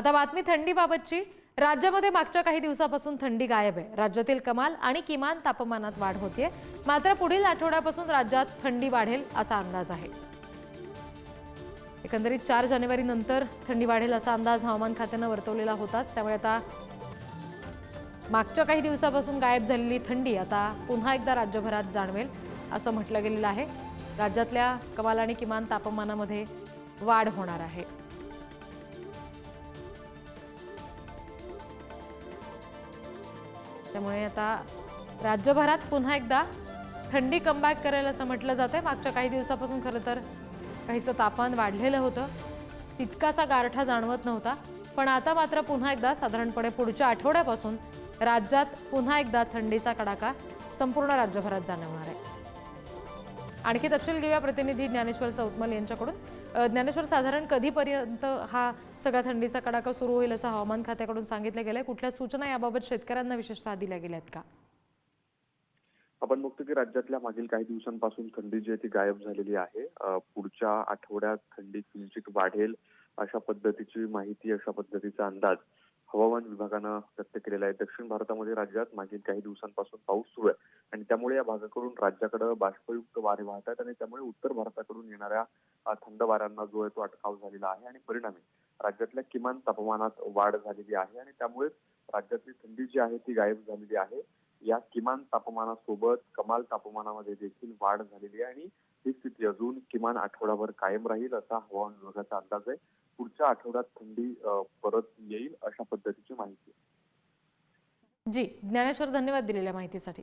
आता बातमी थंडीबाबतची। राज्यामध्ये मागच्या काही दिवसापासून थंडी गायब आहे। राज्यातील कमाल आणि किमान तापमानात वाढ होतीये, मात्र पुढील आठवड्यापासून राज्यात थंडी वाढेल असा अंदाज आहे। एकंदरीत 4 जानेवारी नंतर थंडी वाढेल असा अंदाज हवामान खात्याने वर्तवलेला होताच। त्यामुळे आता मागच्या काही दिवसापासून गायब झालेली थंडी आता पुन्हा एकदा राज्यभरात जाणवेल असं म्हटलं गेलेलं आहे। राज्यातल्या कमाल आणि किमान तापमानामध्ये वाढ होणार आहे। त्यामुळे आता राज्यभरात पुन्हा एकदा थंडी कमबॅक करेल असं म्हटलं जातंय। मागच्या काही दिवसापासून खरं तर काहीसं तापमान वाढलेलं होतं, तितकासा गारठा जाणवत नव्हता, पण आता मात्र पुन्हा एकदा साधारणपणे पुढच्या आठवड्यापासून राज्यात पुन्हा एकदा थंडीचा कडाका संपूर्ण राज्यभरात जाणवणार आहे। आणखी तपशील घेऊया प्रतिनिधी ज्ञानेश्वर चौतमल यांच्याकडून। ज्ञानेश्वर, साधारण कधीपर्यंत हा सगळा थंडीचा कडाका सुरू होईल असं हवामान खात्याकडून सांगितलं गेलंय? कुठल्या सूचना याबाबत शेतकऱ्यांना विशेषतः दिल्या गेल्यात का? आपण बघतो की राज्यातल्या मागील काही दिवसांपासून थंडी जी आहे ती गायब झालेली आहे। पुढच्या आठवड्यात थंडी किंचित वाढेल अशा पद्धतीची माहिती, अशा पद्धतीचा अंदाज हवामान विभागानं व्यक्त केलेला आहे। दक्षिण भारतामध्ये राज्यात मागील काही दिवसांपासून पाऊस सुरू आहे आणि त्यामुळे या भागाकडून राज्याकडे बाष्पयुक्त वारे वाहत आहेत आणि त्यामुळे उत्तर भारताकडून येणाऱ्या थंड वाऱ्यांना जो आहे तो अटकाव झालेला आहे आणि परिणामी राज्यातल्या किमान तापमानात वाढ झालेली आहे आणि त्यामुळे राज्यातली थंडी जी आहे ती गायब झालेली आहे। या किमान तापमानासोबत कमाल तापमानामध्ये देखील वाढ झालेली आहे आणि ही स्थिती अजून किमान आठवडाभर कायम राहील असा हवामान विभागाचा अंदाज आहे। पुढच्या आठवड्यात थंडी परत येईल अशा पद्धतीची माहिती आहे। जी ज्ञानेश्वर, धन्यवाद दिलेल्या माहितीसाठी।